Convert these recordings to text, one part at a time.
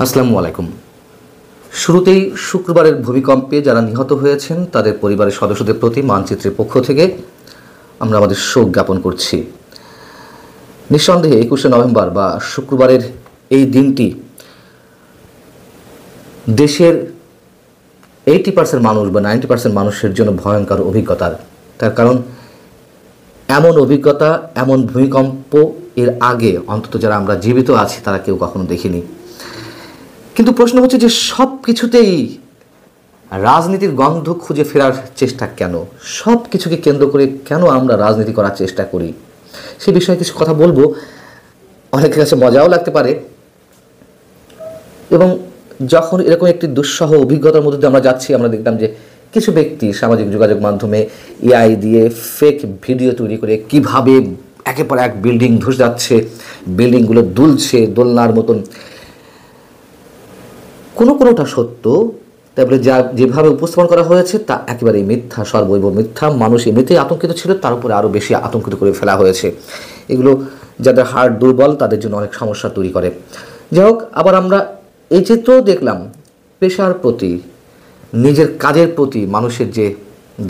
আসসালামু আলাইকুম। শুরুতেই শুক্রবারের ভূমিকম্পে যারা নিহত হয়েছেন তাদের পরিবারের সদস্যদের প্রতি মানচিত্রের পক্ষ থেকে আমরা আমাদের শোক জ্ঞাপন করছি। নিঃসন্দেহে 21শে নভেম্বর বা শুক্রবারের এই দিনটি দেশের 80% মানুষ বা 90% মানুষের জন্য ভয়ঙ্কর অভিজ্ঞতার। তার কারণ এমন অভিজ্ঞতা, এমন ভূমিকম্প এর আগে অন্তত যারা আমরা জীবিত আছি তারা কেউ কখনো দেখিনি। কিন্তু প্রশ্ন হচ্ছে যে সব কিছুতেই রাজনীতির গন্ধ খুঁজে ফেরার চেষ্টা কেন? সব কিছুকে কেন্দ্র করে কেন আমরা রাজনীতি করার চেষ্টা করি? সে বিষয়ে কিছু কথা বলবো। অনেকের কাছে মজাও লাগতে পারে, এবং যখন এরকম একটি দুঃসহ অভিজ্ঞতার মধ্যে দিয়ে আমরা যাচ্ছি, আমরা দেখলাম যে কিছু ব্যক্তি সামাজিক যোগাযোগ মাধ্যমে এআই দিয়ে ফেক ভিডিও তৈরি করে কিভাবে একের পর এক বিল্ডিং ধসে যাচ্ছে, বিল্ডিংগুলো দুলছে দোলনার মতন। কোনোটা সত্য, তারপরে যা যেভাবে উপস্থাপন করা হয়েছে তা একেবারেই মিথ্যা, সর্বৈব মিথ্যা। মানুষ এমনিতেই আতঙ্কিত ছিল, তার উপরে আরও বেশি আতঙ্কিত করে ফেলা হয়েছে। এগুলো যাদের হার্ট দুর্বল তাদের জন্য অনেক সমস্যা তৈরি করে। যাই হোক, আবার আমরা এই চিত্রও দেখলাম পেশার প্রতি, নিজের কাজের প্রতি মানুষের যে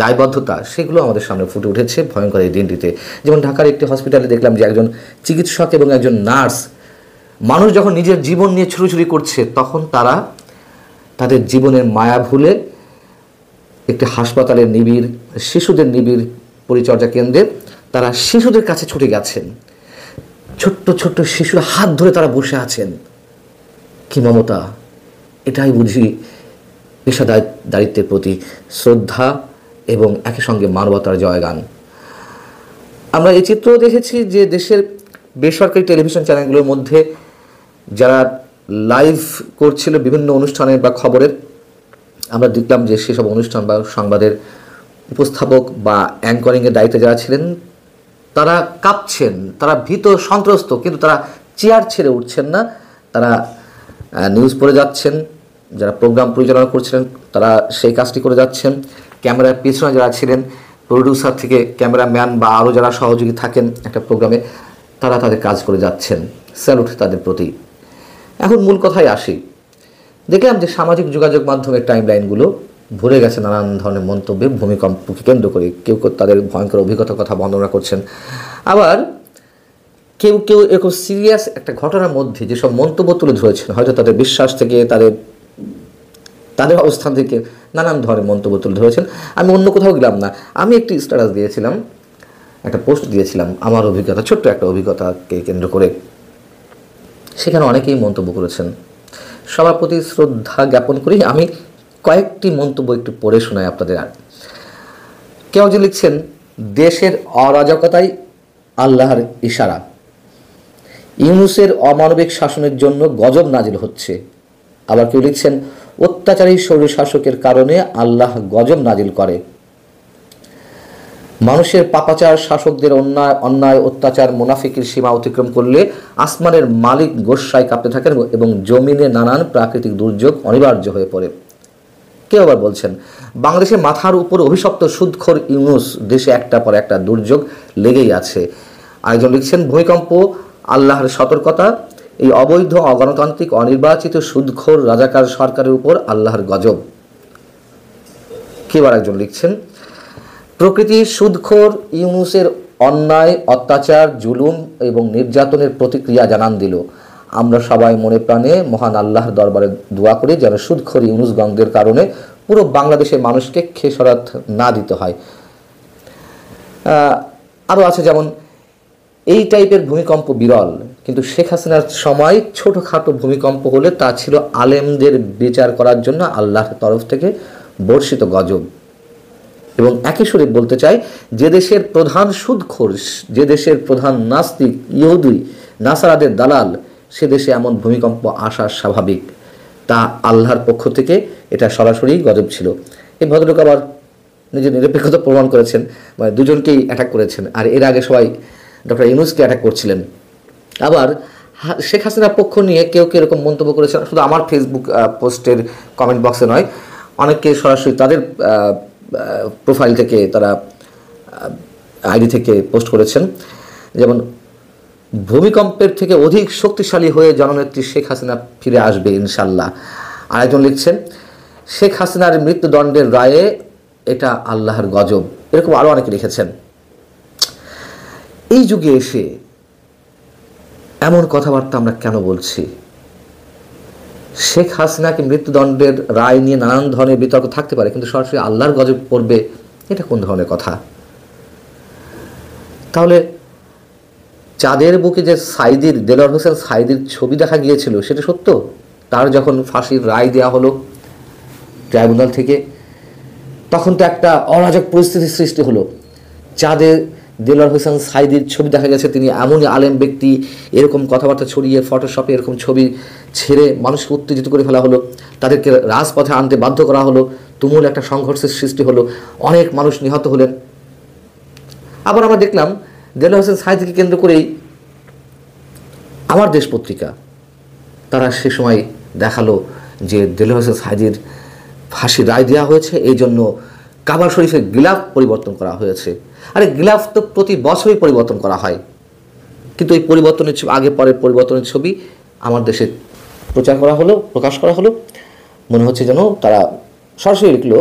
দায়বদ্ধতা সেগুলো আমাদের সামনে ফুটে উঠেছে ভয়ঙ্কর এই দিনটিতে। যেমন ঢাকার একটি হসপিটালে দেখলাম যে একজন চিকিৎসক এবং একজন নার্স, মানুষ যখন নিজের জীবন নিয়ে ছুটোছুটি করছে তখন তারা তাদের জীবনের মায়া ভুলে একটি হাসপাতালের নিবিড়, শিশুদের নিবিড় পরিচর্যা কেন্দ্রে তারা শিশুদের কাছে ছুটে গেছেন। ছোট্ট ছোট্ট শিশুর হাত ধরে তারা বসে আছেন। কি মমতা! এটাই বুঝি পেশাদারিত্বের প্রতি শ্রদ্ধা এবং একই সঙ্গে মানবতার জয়গান। আমরা এই চিত্রও দেখেছি যে দেশের বেসরকারি টেলিভিশন চ্যানেলগুলোর মধ্যে যারা লাইভ করছিল বিভিন্ন অনুষ্ঠানের বা খবরের, আমরা দেখলাম যে সেসব অনুষ্ঠান বা সংবাদের উপস্থাপক বা অ্যাঙ্করিংয়ের দায়িত্বে যারা ছিলেন তারা কাঁপছেন, তারা ভীত সন্ত্রস্ত, কিন্তু তারা চেয়ার ছেড়ে উঠছেন না। তারা নিউজ পড়ে যাচ্ছেন। যারা প্রোগ্রাম পরিচালনা করছিলেন তারা সেই কাজটি করে যাচ্ছেন। ক্যামেরার পিছনে যারা ছিলেন, প্রডিউসার থেকে ক্যামেরাম্যান বা আরও যারা সহযোগী থাকেন একটা প্রোগ্রামে, তারা তাদের কাজ করে যাচ্ছেন। স্যালুট তাদের প্রতি। এখন মূল কথায় আসি। দেখলাম যে সামাজিক যোগাযোগ মাধ্যমের টাইমলাইনগুলো ভরে গেছে নানান ধরনের মন্তব্যে ভূমিকম্পকে কেন্দ্র করে। কেউ তাদের ভয়ঙ্কর অভিজ্ঞতার কথা বর্ণনা করছেন, আবার কেউ এরকম সিরিয়াস একটা ঘটনার মধ্যে যেসব মন্তব্য তুলে ধরেছেন, হয়তো তাদের বিশ্বাস থেকে, তাদের অবস্থান থেকে নানান ধরনের মন্তব্য তুলে ধরেছেন। আমি অন্য কোথাও গেলাম না, আমি একটি স্ট্যাটাস দিয়েছিলাম, একটা পোস্ট দিয়েছিলাম আমার অভিজ্ঞতা, ছোট্ট একটা অভিজ্ঞতাকে কেন্দ্র করে। সেখানে অনেকেই মন্তব্য করেছেন। সবার প্রতি শ্রদ্ধা জ্ঞাপন করি। আমি কয়েকটি মন্তব্য একটু পড়ে শোনাই আপনাদের। আর কেউ যে লিখছেন, দেশের অরাজকতাই আল্লাহর ইশারা, ইউনূসের অমানবিক শাসনের জন্য গজব নাজিল হচ্ছে। আবার কেউ লিখছেন, অত্যাচারী স্বৈরশাসকের কারণে আল্লাহ গজব নাজিল করে। মানুষের পাপাচার, শাসকদের অন্যায় অত্যাচার, মুনাফিকের সীমা অতিক্রম করলে আসমানের মালিক গোস্বায় কাঁপতে থাকেন এবং জমিনে নানান প্রাকৃতিক দুর্যোগ অনিবার্য হয়ে পড়ে। কেউ আবার বলছেন, বাংলাদেশের মাথার উপর অভিশপ্ত সুদখোর ইউনূস, দেশে একটা পর একটা দুর্যোগ লেগেই আছে। আরেকজন লিখছেন, ভূমিকম্প আল্লাহর সতর্কতা, এই অবৈধ, অগণতান্ত্রিক, অনির্বাচিত সুদখোর রাজাকার সরকারের উপর আল্লাহর গজব। কেউ আরেকজন লিখছেন, প্রকৃতি সুদখোর ইউনূসের অন্যায়, অত্যাচার, জুলুম এবং নির্যাতনের প্রতিক্রিয়া জানান দিল। আমরা সবাই মনে প্রাণে মহান আল্লাহর দরবারে দোয়া করি যেন সুদখোর ইউনূস গঙ্গের কারণে পুরো বাংলাদেশের মানুষকে খেসারত না দিতে হয়। আরও আছে যেমন, এই টাইপের ভূমিকম্প বিরল, কিন্তু শেখ হাসিনার সময় ছোটোখাটো ভূমিকম্প হলে তা ছিল আলেমদের বিচার করার জন্য আল্লাহর তরফ থেকে বর্ষিত গজব। এবং একই সুরে বলতে চাই, যে দেশের প্রধান সুদখোর, যে দেশের প্রধান নাস্তিক, ইহুদি, নাসারাদের দালাল, সে দেশে এমন ভূমিকম্প আসা স্বাভাবিক। তা আল্লাহর পক্ষ থেকে এটা সরাসরি গজব ছিল। এই ভদ্রলোক আবার নিজের নিরপেক্ষতা প্রমাণ করেছেন, মানে দুজনকেই অ্যাটাক করেছেন। আর এর আগে সবাই ডক্টর ইউনূসকে অ্যাটাক করছিলেন। আবার শেখ হাসিনার পক্ষ নিয়ে কেউ এরকম মন্তব্য করেছেন, শুধু আমার ফেসবুক পোস্টের কমেন্ট বক্সে নয়, অনেকে সরাসরি তাদের প্রোফাইল থেকে, তারা আইডি থেকে পোস্ট করেছেন। যেমন ভূমিকম্পের থেকে অধিক শক্তিশালী হয়ে জননেত্রী শেখ হাসিনা ফিরে আসবে ইনশাল্লাহ। আরেকজন লিখছেন, শেখ হাসিনার মৃত্যুদণ্ডের রায়ে এটা আল্লাহর গজব। এরকম আরও অনেকে লিখেছেন। এই যুগে এসে এমন কথাবার্তা আমরা কেন বলছি? শেখ হাসিনাকে মৃত্যুদণ্ডের রায় নিয়ে নানান ধরনের বিতর্ক থাকতে পারে, কিন্তু সরাসরি আল্লাহর গজব পড়বে, এটা কোন ধরনের কথা? তাহলে চাঁদের বুকে যে সাইদির, দেলোয়ার হোসেন সাইদির ছবি দেখা গিয়েছিল সেটা সত্য? তার যখন ফাঁসির রায় দেওয়া হলো ট্রাইব্যুনাল থেকে, তখন তো একটা অরাজক পরিস্থিতির সৃষ্টি হলো। চাঁদে দেলোয়ার হোসেন সাইদির ছবি দেখা গেছে, তিনি এমনই আলেম ব্যক্তি, এরকম কথাবার্তা ছড়িয়ে ফটোশপে এরকম ছবি ছেড়ে মানুষকে উত্তেজিত করে ফেলা হলো, তাদেরকে রাজপথে আনতে বাধ্য করা হলো, তুমুল একটা সংঘর্ষের সৃষ্টি হলো, অনেক মানুষ নিহত হলেন। আবার আমরা দেখলাম দেলোয়ার হোসেন সাইদিকে কেন্দ্র করেই আমার দেশ পত্রিকা তারা সে সময় দেখালো যে দেলোয়ার হোসেন সাইদির ফাঁসির রায় দেওয়া হয়েছে, এই জন্য কাবা শরীফের গিলাফ পরিবর্তন করা হয়েছে। আরে গিলাফ তো প্রতি বছরই পরিবর্তন করা হয়, কিন্তু এই পরিবর্তনের ছবি, আগে পরের পরিবর্তনের ছবি আমার দেশে প্রচার করা হলো, প্রকাশ করা হলো। মনে হচ্ছে যেন তারা সরাসরি লিখলো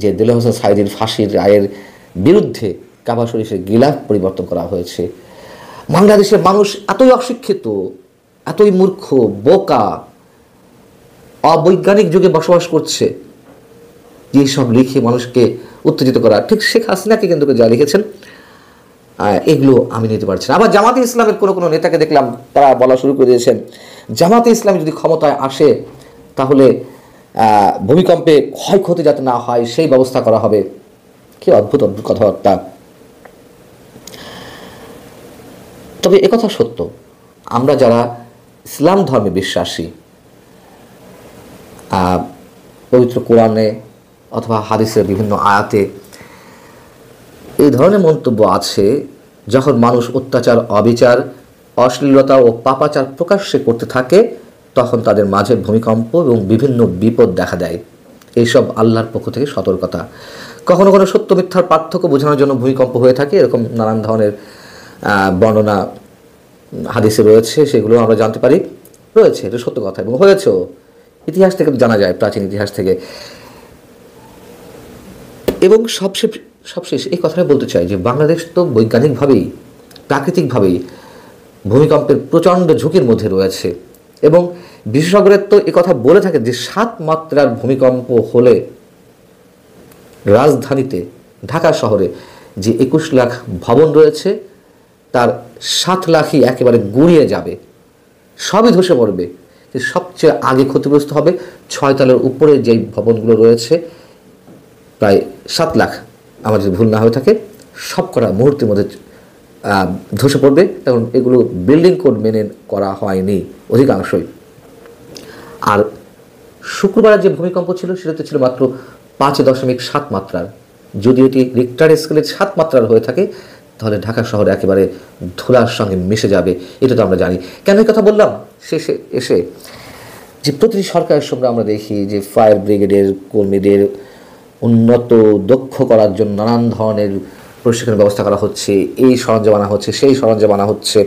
যে দেলোয়ার হোসেন সাইদির ফাঁসির রায়ের বিরুদ্ধে কাবা শরীফের গিলাফ পরিবর্তন করা হয়েছে। বাংলাদেশের মানুষ এতই অশিক্ষিত, এতই মূর্খ, বোকা, অবৈজ্ঞানিক যুগে বসবাস করছে যে সব লিখে মানুষকে উত্তেজিত করা। ঠিক শেখ হাসিনাকে কেন্দ্র করে যা লিখেছেন এগুলো আমি নিতে পারছি না। আবার জামাতে ইসলামের কোনো নেতাকে দেখলাম তারা বলা শুরু করে দিয়েছেন, জামাতে ইসলাম যদি ক্ষমতায় আসে তাহলে ভূমিকম্পে ক্ষয়ক্ষতি যাতে না হয় সেই ব্যবস্থা করা হবে। কি অদ্ভুত অদ্ভুত কথাবার্তা। তবে একথা সত্য, আমরা যারা ইসলাম ধর্মে বিশ্বাসী, পবিত্র কোরআনে অথবা হাদিসের বিভিন্ন আয়াতে এই ধরনের মন্তব্য আছে, যখন মানুষ অত্যাচার, অবিচার, অশ্লীলতা ও পাপাচার প্রকাশ্যে করতে থাকে তখন তাদের মাঝে ভূমিকম্প এবং বিভিন্ন বিপদ দেখা দেয়। এইসব আল্লাহর পক্ষ থেকে সতর্কতা। কখনো কোনো সত্য মিথ্যার পার্থক্য বোঝানোর জন্য ভূমিকম্প হয়ে থাকে, এরকম নানান ধরনের বর্ণনা হাদিসে রয়েছে, সেগুলো আমরা জানতে পারি রয়েছে, এটা সত্য কথা এবং হয়েছেও। ইতিহাস থেকে জানা যায়, প্রাচীন ইতিহাস থেকে। এবং সবশেষ এই কথাটা বলতে চাই যে বাংলাদেশ তো বৈজ্ঞানিকভাবেই, প্রাকৃতিকভাবেই ভূমিকম্পের প্রচণ্ড ঝুঁকির মধ্যে রয়েছে এবং বিশেষজ্ঞরা তো কথা বলে থাকে যে 7 মাত্রার ভূমিকম্প হলে রাজধানীতে ঢাকা শহরে যে 21 লাখ ভবন রয়েছে তার 7 লাখই একেবারে গুঁড়িয়ে যাবে, সবই ধসে পড়বে। সবচেয়ে আগে ক্ষতিগ্রস্ত হবে 6 তলার উপরে যেই ভবনগুলো রয়েছে, প্রায় 7 লাখ, আমার যদি ভুল না হয়ে থাকে, সব করা মুহূর্তের মধ্যে ধসে পড়বে। কারণ এগুলো বিল্ডিং কোড মেনে করা হয়নি অধিকাংশই। আর শুক্রবার যে ভূমিকম্প ছিল সেটাতে ছিল মাত্র 5.7 মাত্রার। যদি এটি রিক্টার স্কেলে 7 মাত্রার হয়ে থাকে তাহলে ঢাকা শহরে একেবারে ধুলার সঙ্গে মিশে যাবে। এটা তো আমরা জানি। কেন এই কথা বললাম? শেষে এসে যে প্রতিটি সরকারের সঙ্গে আমরা দেখি যে ফায়ার ব্রিগেডের কর্মীদের উন্নত দক্ষ করার জন্য নানান ধরনের প্রশিক্ষণের ব্যবস্থা করা হচ্ছে, এই সরঞ্জাম আনা হচ্ছে, সেই সরঞ্জাম আনা হচ্ছে,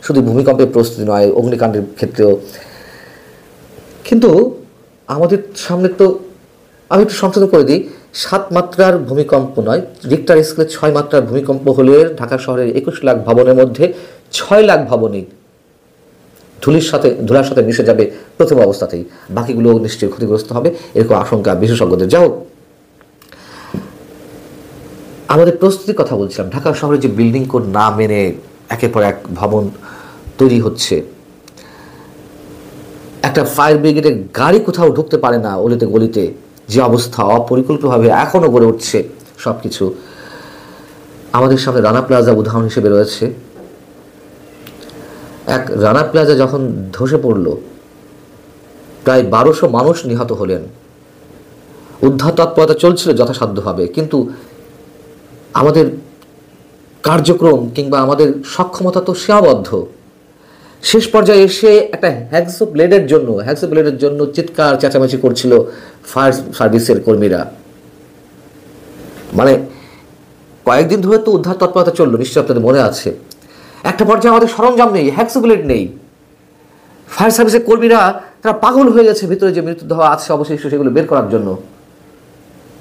শুধু ভূমিকম্পের প্রস্তুতি নয়, অগ্নিকাণ্ডের ক্ষেত্রেও। কিন্তু আমাদের সামনে তো, আমি একটু সংশোধন করে দিই, 7 মাত্রার ভূমিকম্প নয়, রিক্টার স্কেলে 6 মাত্রার ভূমিকম্প হলে ঢাকা শহরের 21 লাখ ভবনের মধ্যে 6 লাখ ভবনই ধুলার সাথে মিশে যাবে প্রথম অবস্থাতেই, বাকিগুলো নিশ্চয়ই ক্ষতিগ্রস্ত হবে, এরকম আশঙ্কা বিশেষজ্ঞদের। যাও, আমাদের প্রস্তুতির কথা বলছিলাম। ঢাকা শহরে যে বিল্ডিং কোড না মেনে একের পর এক ভবন তৈরি হচ্ছে, একটা ফায়ার ব্রিগেডের গাড়ি কোথাও ঢুকতে পারে না অলিতে গলিতে, যে অবস্থা অপরিকল্পিতভাবে এখনও গড়ে উঠছে সব কিছু। আমাদের সামনে রানা প্লাজা উদাহরণ হিসেবে রয়েছে। এক রানা প্লাজা যখন ধসে পড়ল, প্রায় 1200 মানুষ নিহত হলেন। উদ্ধার তৎপরতা চলছিল যথাসাধ্যভাবে, কিন্তু আমাদের কার্যক্রম কিংবা আমাদের সক্ষমতা তো সীমাবদ্ধ। শেষ পর্যায়ে এসে একটা হ্যাক্সো ব্লেডের জন্য চিৎকার চেঁচামেচি করছিল ফায়ার সার্ভিসের কর্মীরা। মানে কয়েকদিন ধরে তো উদ্ধার তৎপরতা চললো, নিশ্চয়ই আপনাদের মনে আছে। একটা পর্যায়ে আমাদের সরঞ্জাম নেই, হ্যাক্সোগুলেট নেই, ফায়ার সার্ভিসের কর্মীরা তারা পাগল হয়ে গেছে ভিতরে যে মৃতদেহ আছে অবশিষ্ট সেগুলো বের করার জন্য।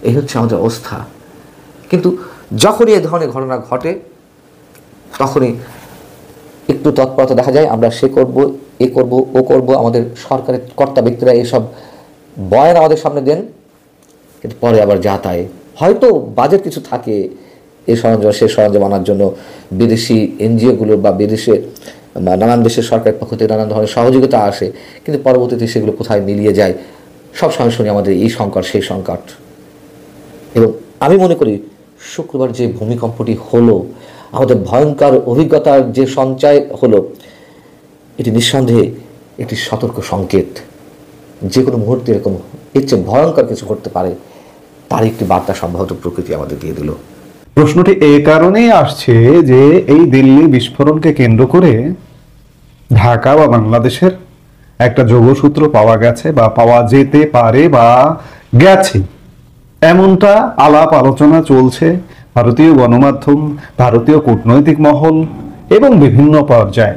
এই হচ্ছে আমাদের অবস্থা। কিন্তু যখনই এ ধরনের ঘটনা ঘটে তখনই একটু তৎপরতা দেখা যায়, আমরা সে করব, এ করব, ও করব, আমাদের সরকারের কর্তা ব্যক্তিরা এসব বয়ান আমাদের সামনে দেন, কিন্তু পরে আবার যা তাই, হয়তো বাজেট কিছু থাকে এই সরঞ্জাম সে সরঞ্জাম আনার জন্য, বিদেশি এনজিওগুলো বা বিদেশে নানান দেশের সরকারের পক্ষ থেকে নানান ধরনের সহযোগিতা আসে, কিন্তু পরবর্তীতে সেগুলো কোথায় মিলিয়ে যায় সব সময় শুনি আমাদের এই সংকট সেই সংকট। এবং আমি মনে করি শুক্রবার যে ভূমিকম্পটি হলো, আমাদের ভয়ঙ্কর অভিজ্ঞতার যে সঞ্চয় হলো, এটি নিঃসন্দেহে একটি সতর্ক সংকেত। যে কোনো মুহূর্তে এরকম এর চেয়ে ভয়ঙ্কর কিছু ঘটতে পারে, তার একটি বার্তা সম্ভবত প্রকৃতি আমাদের দিয়ে দিল। প্রশ্নটি এ কারণেই আসছে যে এই দিল্লি বিস্ফোরণকে কেন্দ্র করে ঢাকা বা বাংলাদেশের একটা যোগসূত্র পাওয়া গেছে বা পাওয়া যেতে পারে বা গেছে, এমনটা আলাপ আলোচনা চলছে ভারতীয় গণমাধ্যম, ভারতীয় কূটনৈতিক মহল এবং বিভিন্ন পর্যায়ে।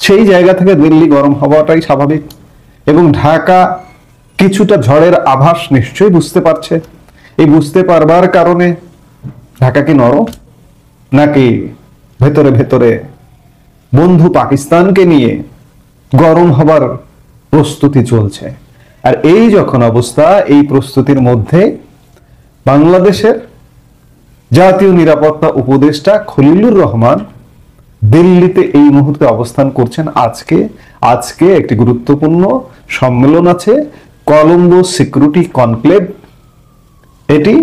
সেই জায়গা থেকে দিল্লি গরম হওয়াটাই স্বাভাবিক এবং ঢাকা কিছুটা ঝড়ের আভাস নিশ্চয়ই বুঝতে পারছে। এই বুঝতে পারবার কারণে ঢাকা কি নরম, নাকি ভেতরে ভেতরে বন্ধু পাকিস্তানকে নিয়ে গরম হবার প্রস্তুতি চলছে? আর এই যখন অবস্থা, এই প্রস্তুতির মধ্যে বাংলাদেশের জাতীয় নিরাপত্তা উপদেষ্টা খলিলুর রহমান দিল্লিতে এই মুহূর্তে অবস্থান করছেন। আজকে একটি গুরুত্বপূর্ণ সম্মেলন আছে, কলম্বো সিকিউরিটি কনক্লেভ। এটি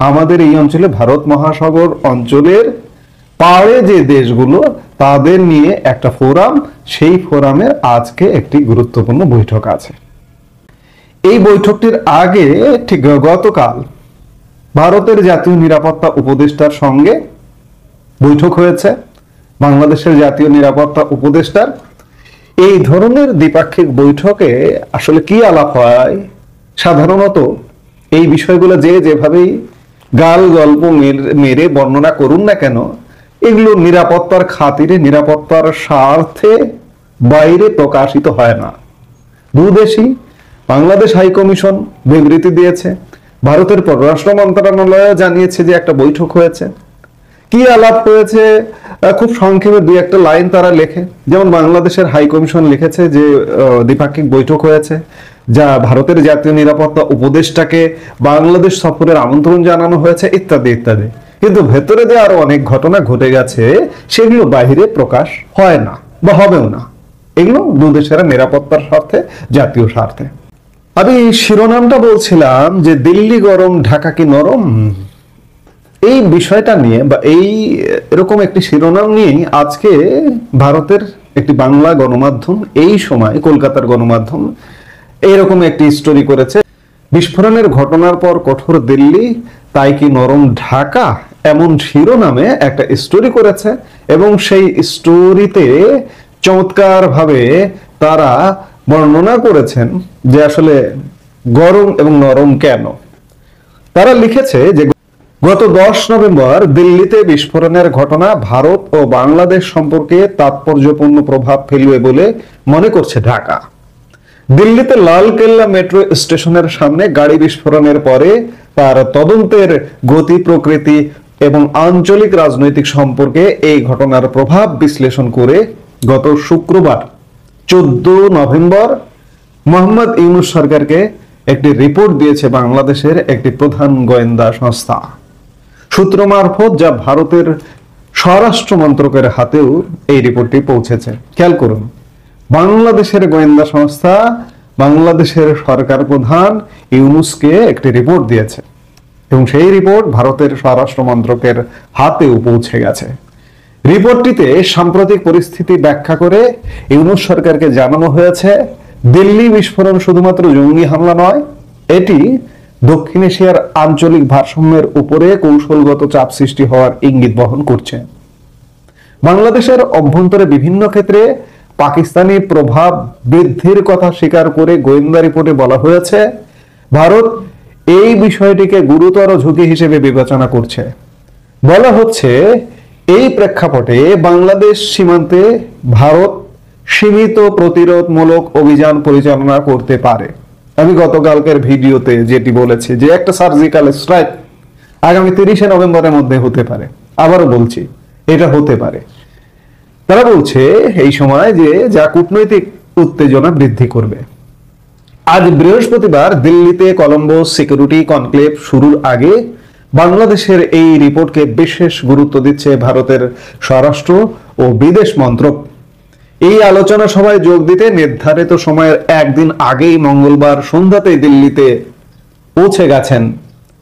আমাদের এই অঞ্চলে ভারত মহাসাগর অঞ্চলের পাড়ে যে দেশগুলো তাদের নিয়ে একটা ফোরাম, সেই ফোরামের আজকে একটি গুরুত্বপূর্ণ বৈঠক আছে। এই বৈঠকটির আগে ঠিক গতকাল ভারতের জাতীয় নিরাপত্তা উপদেষ্টার সঙ্গে বৈঠক হয়েছে। বাংলাদেশের জাতীয় নিরাপত্তা উপদেষ্টার এই ধরনের দ্বিপাক্ষিক বৈঠকে আসলে কি আলাপ হয়, সাধারণত এই বিষয়গুলো যেভাবেই গাল গল্প মেরে বর্ণনা করুন না কেন, এগুলো নিরাপত্তার খাতিরে, নিরাপত্তার স্বার্থে বাইরে প্রকাশিত হয় না। দুদেশই বাংলাদেশ হাই কমিশন বিবৃতি দিয়েছে, ভারতের পররাষ্ট্র মন্ত্রণালয় জানিয়েছে যে একটা বৈঠক হয়েছে। কি আলাপ হয়েছে খুব সংক্ষেপে দুই একটা লাইন তারা লেখে। যেমন বাংলাদেশের হাই কমিশন লিখেছে যে দ্বিপাক্ষিক বৈঠক হয়েছে, যা ভারতের জাতীয় নিরাপত্তা উপদেষ্টাকে বাংলাদেশ সফরের আমন্ত্রণ জানানো হয়েছে, ইত্যাদি ইত্যাদি। কিন্তু ভেতরে যে আরো অনেক ঘটনা ঘটে গেছে সেগুলো বাহিরে প্রকাশ হয় না বা হবেও না। এগুলো দুদেশের নিরাপত্তার স্বার্থে, জাতীয় স্বার্থে। আমি শিরোনামটা বলছিলাম যে দিল্লি গরম ঢাকা কি নরম, এই বিষয়টা নিয়ে বা এরকম একটি শিরোনাম নিয়ে আজকে ভারতের একটি বাংলা গণমাধ্যম, এই সময় কলকাতার গণমাধ্যম এইরকম একটি স্টোরি করেছে। বিস্ফোরণের ঘটনার পর কঠোর দিল্লি, তাই কি নরম ঢাকা, এমন শিরোনামে একটা স্টোরি করেছে। এবং সেই স্টোরিতে চমৎকার ভাবে তারা বর্ণনা করেছেন যে আসলে গরম এবং নরম কেন। তারা লিখেছে যে গত 10 নভেম্বর দিল্লিতে বিস্ফোরণের ঘটনা ভারত ও বাংলাদেশ সম্পর্কে তাৎপর্যপূর্ণ প্রভাব ফেলবে বলে মনে করছে ঢাকা। দিল্লিতে লালকেল্লা মেট্রো স্টেশনের সামনে গাড়ি বিস্ফোরণের পরে তার তদন্তের গতি, প্রকৃতি এবং আঞ্চলিক রাজনৈতিক সম্পর্কে এই ঘটনার প্রভাব বিশ্লেষণ করে গত শুক্রবার 14 নভেম্বর মোহাম্মদ ইউনূস সরকারকে একটি রিপোর্ট দিয়েছে বাংলাদেশের একটি প্রধান গোয়েন্দা সংস্থা। সূত্র মারফত যা ভারতের স্বরাষ্ট্র মন্ত্রকের হাতেও এই রিপোর্টটি পৌঁছেছে। খেয়াল করুন, বাংলাদেশের গোয়েন্দা সংস্থা বাংলাদেশের সরকার প্রধান ইউনূসকে একটি রিপোর্ট দিয়েছে এবং সেই রিপোর্ট ভারতের স্বরাষ্ট্র মন্ত্রকের হাতেও পৌঁছে গেছে। রিপোর্টটিতে সাম্প্রতিক পরিস্থিতি ব্যাখ্যা করে ইউনূস সরকারকে জানানো হয়েছে দিল্লি বিস্ফোরণ শুধুমাত্র জঙ্গি হামলা নয়, এটি দক্ষিণ এশিয়ার আঞ্চলিক ভারসাম্যের উপরে কৌশলগত চাপ সৃষ্টি হওয়ার ইঙ্গিত বহন করছে। বাংলাদেশের অভ্যন্তরে বিভিন্ন ক্ষেত্রে পাকিস্তানি প্রভাব বৃদ্ধির কথা স্বীকার করে গোয়েন্দা রিপোর্টে বলা হয়েছে ভারত এই বিষয়টিকে গুরুতর ঝুঁকি হিসেবে বিবেচনা করছে। বলা হচ্ছে এই প্রেক্ষাপটে বাংলাদেশ সীমান্তে ভারত সীমিত প্রতিরোধমূলক অভিযান পরিচালনা করতে পারে। আমি গতকালকের ভিডিওতে যেটি বলেছি যে একটা সার্জিক্যাল স্ট্রাইক আগামী 30শে নভেম্বরের মধ্যে হতে পারে। আবারও বলছি, এটা হতে পারে। তারা বলছে এই সময় যে যা কূটনৈতিক উত্তেজনা বৃদ্ধি করবে। আজ বৃহস্পতিবার দিল্লিতে কলম্বো সিকিউরিটি কনক্লেভ শুরুর আগে বাংলাদেশের এই রিপোর্টকে বিশেষ গুরুত্ব দিচ্ছে ভারতের স্বরাষ্ট্র ও বিদেশ মন্ত্রক। এই আলোচনা সভায় যোগ দিতে নির্ধারিত সময়ের একদিন আগেই মঙ্গলবার সন্ধ্যাতেই দিল্লিতে পৌঁছে গেছেন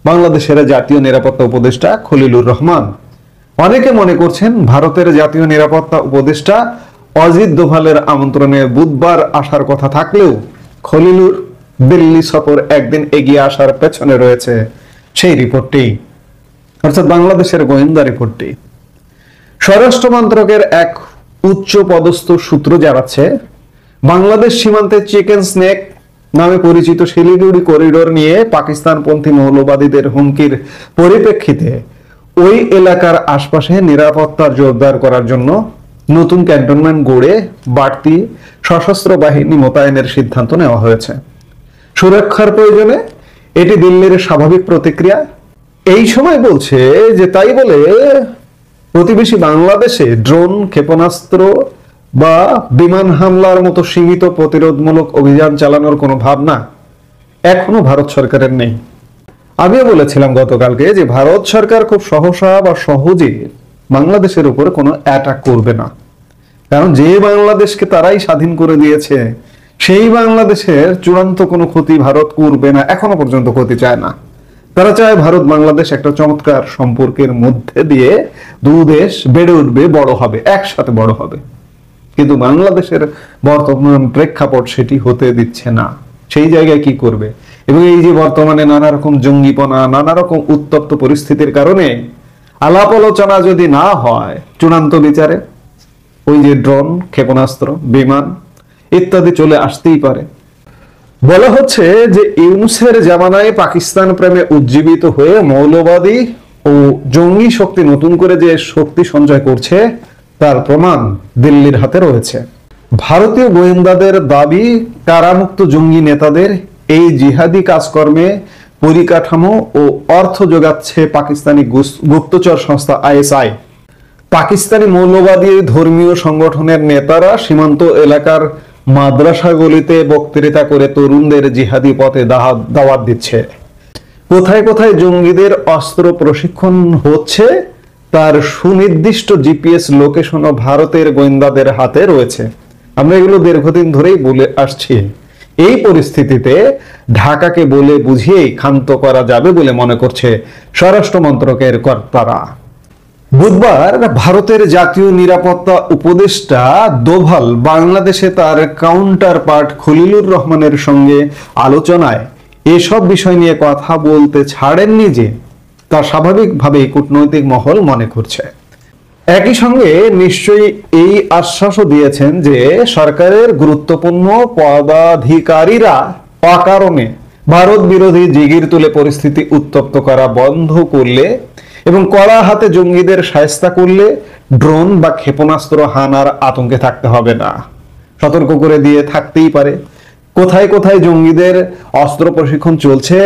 বাংলাদেশের জাতীয় নিরাপত্তা উপদেষ্টা খলিলুর রহমান। অনেকে মনে করছেন ভারতের জাতীয় নিরাপত্তা উপদেষ্টা অজিত দোভালের আমন্ত্রণে বুধবার আসার কথা থাকলেও খলিলুর দিল্লি সফর একদিন এগিয়ে আসার পেছনে রয়েছে সেই রিপোর্টটি, অর্থাৎ বাংলাদেশের গোয়েন্দা রিপোর্টটি। স্বরাষ্ট্র মন্ত্রকের এক উচ্চ পদস্থ সূত্র জানাচ্ছে, বাংলাদেশ সীমান্তে চিকেন স্নেক নামে পরিচিত শিলিগুড়ি করিডোর নিয়ে পাকিস্তানপন্থী মৌলবাদীদের হুমকির পরিপ্রেক্ষিতে ওই এলাকার আশপাশে নিরাপত্তা জোরদার করার জন্য নতুন ক্যান্টনমেন্ট গড়ে বাড়তি সশস্ত্র বাহিনী মোতায়েনের সিদ্ধান্ত নেওয়া হয়েছে। সুরক্ষার প্রয়োজনে এটি দিল্লির স্বাভাবিক প্রতিক্রিয়া। এই সময় বলছে যে তাই বলে প্রতিবেশী বাংলাদেশে ড্রোন, ক্ষেপণাস্ত্র বা বিমান হামলার মতো সীমিত প্রতিরোধমূলক অভিযান চালানোর কোনো ভাবনা এখনো ভারত সরকারের নেই। আমিও বলেছিলাম গতকালকে যে ভারত সরকার খুব সহসা বা সহজে বাংলাদেশের উপরে কোনো অ্যাটাক করবে না, কারণ যে বাংলাদেশকে তারাই স্বাধীন করে দিয়েছে সেই বাংলাদেশের চূড়ান্ত কোনো ক্ষতি ভারত করবে না, এখনো পর্যন্ত ক্ষতি চায় না। তারা চায় ভারত বাংলাদেশ একটা চমৎকার সম্পর্কের মধ্যে দিয়ে দুই দেশ বেড়ে উঠবে, বড় হবে, একসাথে বড় হবে। কিন্তু বাংলাদেশের বর্তমান প্রেক্ষাপট সেটি হতে দিচ্ছে না। সেই জায়গায় কি করবে? এবং এই যে বর্তমানে নানা রকম জঙ্গিপনা, নানা রকম উত্তপ্ত পরিস্থিতির কারণে আলাপ আলোচনা যদি না হয় চূড়ান্ত বিচারে, ওই যে ড্রোন, ক্ষেপণাস্ত্র, বিমান ইত্যাদি চলে আসতেই পারে। বলা হচ্ছে যে ইউনূসের জামানায় পাকিস্তান প্রেমে উজ্জীবিত হয়ে মৌলবাদী ও জঙ্গি শক্তি নতুন করে যে শক্তি সঞ্চয় করছে তার প্রমাণ দিল্লির হাতে রয়েছে। ভারতীয় গোয়েন্দাদের দাবি, কারামুক্ত জঙ্গি নেতাদের এই জিহাদি কাজকর্মে পরিকাঠামো ও অর্থ যোগাচ্ছে পাকিস্তানি গুপ্তচর সংস্থা আইএসআই। পাকিস্তানি মৌলবাদী ধর্মীয় সংগঠনের নেতারা সীমান্ত এলাকার মাদ্রাসাগুলিতে বক্তৃতা করে তরুণদের জিহাদি পথে দাওয়াত দিচ্ছে। কোথায় কোথায় জঙ্গিদের অস্ত্র প্রশিক্ষণ হচ্ছে তার সুনির্দিষ্ট জিপিএস লোকেশনও ভারতের গোয়েন্দাদের হাতে রয়েছে। আমরা এগুলো দীর্ঘদিন ধরেই বলে আসছি। এই পরিস্থিতিতে ঢাকাকে বলে বুঝিয়েই ক্ষান্ত করা যাবে বলে মনে করছে স্বরাষ্ট্র মন্ত্রকের কর্তারা। বুধবার ভারতের জাতীয় নিরাপত্তা উপদেষ্টা দোভাল বাংলাদেশে তার কাউন্টার পার্ট খলিলুর রহমানের সঙ্গে আলোচনায় এসব বিষয় নিয়ে কথা বলতে ছাড়েননি যে তা স্বাভাবিকভাবেই কূটনৈতিক মহল মনে করছে। একই সঙ্গে নিশ্চয়ই এই আশ্বাসও দিয়েছেন যে সরকারের গুরুত্বপূর্ণ পদাধিকারীরা অকারণে ভারত বিরোধী জিগির তুলে পরিস্থিতি উত্তপ্ত করা বন্ধ করলে এবং কড়া হাতে জঙ্গিদের শায়েস্তা করলে ড্রোন বা ক্ষেপণাস্ত্র হানার আতঙ্কে থাকতে হবে না। সতর্ক করে দিয়ে থাকতেই পারে। কোথায় কোথায় জঙ্গিদের অস্ত্র প্রশিক্ষণ চলছে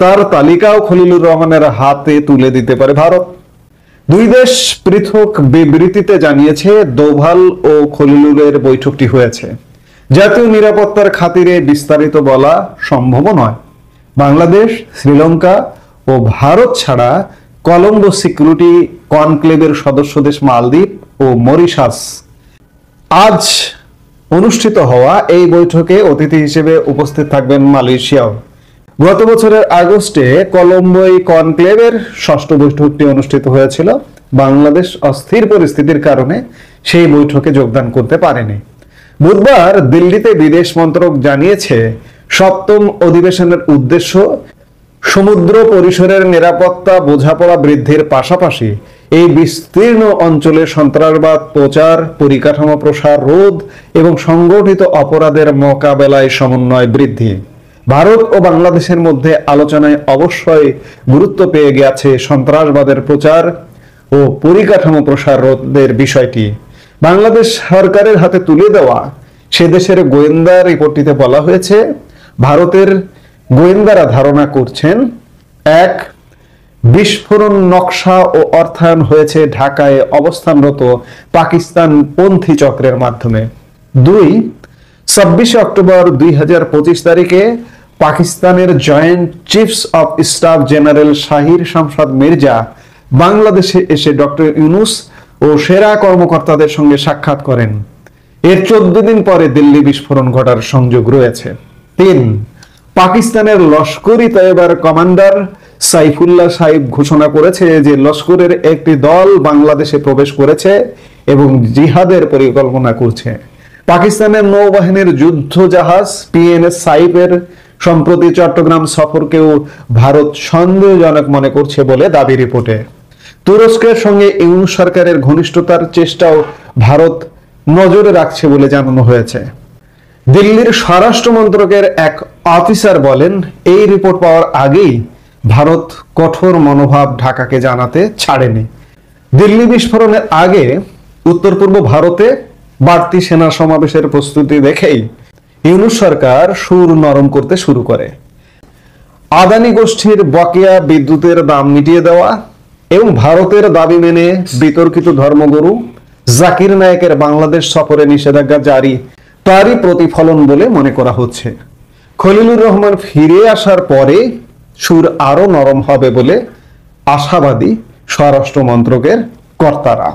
তার তালিকাও খলিলুর রহমানের হাতে তুলে দিতে পারে ভারত। দুই দেশ পৃথক বিবৃতিতে জানিয়েছে দোভাল ও খলিলুরের বৈঠকটি হয়েছে জাতীয় নিরাপত্তার খাতিরে, বিস্তারিত বলা সম্ভব নয়। বাংলাদেশ, শ্রীলঙ্কা ও ভারত ছাড়া কলম্বো সিকিউরিটি কনক্লেভের সদস্য দেশ মালদ্বীপ ও মরিশাস আজ অনুষ্ঠিত হওয়া এই বৈঠকে অতিথি হিসেবে উপস্থিত থাকবেন মালয়েশিয়াও। গত বছরের আগস্টে কলম্বো কনক্লেভের ষষ্ঠ বৈঠকটি অনুষ্ঠিত হয়েছিল। বাংলাদেশ অস্থির পরিস্থিতির কারণে সেই বৈঠকে যোগদান করতে পারেনি। বুধবার দিল্লিতে বিদেশ মন্ত্রক জানিয়েছে সপ্তম অধিবেশনের উদ্দেশ্য সমুদ্র পরিসরের নিরাপত্তা বোঝাপড়া বৃদ্ধির পাশাপাশি এই বিস্তীর্ণ অঞ্চলে সন্ত্রাসবাদ প্রচার, পরিকাঠামো প্রসার রোধ এবং সংগঠিত অপরাধের মোকাবেলায় সমন্বয় বৃদ্ধি। ভারত ও বাংলাদেশের মধ্যে আলোচনায় অবশ্যই গুরুত্ব পেয়ে গেছে সন্ত্রাসবাদের প্রচার, ও পরিকাঠামো প্রসারের বিষয়টি বাংলাদেশ সরকারের হাতে তুলে দেওয়া সে দেশের গোয়েন্দা রিপোর্টটিতে বলা হয়েছে, ভারতের গোয়েন্দারা ধারণা করছেন, এক, বিস্ফোরণ নকশা ও অর্থায়ন হয়েছে ঢাকায় অবস্থানরত পাকিস্তান পন্থী চক্রের মাধ্যমে। দুই, 26 অক্টোবর 2025 তারিখে পাকিস্তানের joint chiefs of staff general Shahir Shamshad Mirza বাংলাদেশে এসে ডক্টর ইউনূস ও সেরা কর্মকর্তাদের সঙ্গে সাক্ষাৎ করেন। এর 14 দিন পরে দিল্লি বিস্ফোরণ ঘটার সংযোগ রয়েছে। তিন, পাকিস্তানের লস্করি তয়বার কমান্ডার সাইফুল্লাহ সাহেব ঘোষণা করেছে যে লস্করের একটি দল বাংলাদেশে প্রবেশ করেছে এবং জিহাদের পরিকল্পনা করছে। পাকিস্তানের নৌবাহিনীর যুদ্ধ জাহাজ পিএনএস সাইফের সম্প্রতি চট্টগ্রাম সফরকেও ভারত সন্দেহজনক মনে করছে বলে দাবি রিপোর্টে। তুরস্কের সঙ্গে ইউনূস সরকারের ঘনিষ্ঠতার চেষ্টাও ভারত নজরে রাখছে বলে জানানো হয়েছে। দিল্লির স্বরাষ্ট্র মন্ত্রকের এক অফিসার বলেন, এই রিপোর্ট পাওয়ার আগেই ভারত কঠোর মনোভাব ঢাকাকে জানাতে ছাড়েনি। দিল্লি বিস্ফোরণের আগে উত্তর পূর্ব ভারতে বাড়তি সেনা সমাবেশের প্রস্তুতি দেখেই ইউনূস সরকার সুর নরম করতে শুরু করে। আদানি গোষ্ঠীর বকেয়া বিদ্যুতের দাম মিটিয়ে দেওয়া এবং ভারতের দাবি মেনে বিতর্কিত ধর্মগুরু জাকির নায়েকের বাংলাদেশ সফরে নিষেধাজ্ঞা জারি তারই প্রতিফলন বলে মনে করা হচ্ছে। খলিলুর রহমান ফিরে আসার পরে সুর আরো নরম হবে বলে আশাবাদী স্বরাষ্ট্র মন্ত্রকের কর্তারা।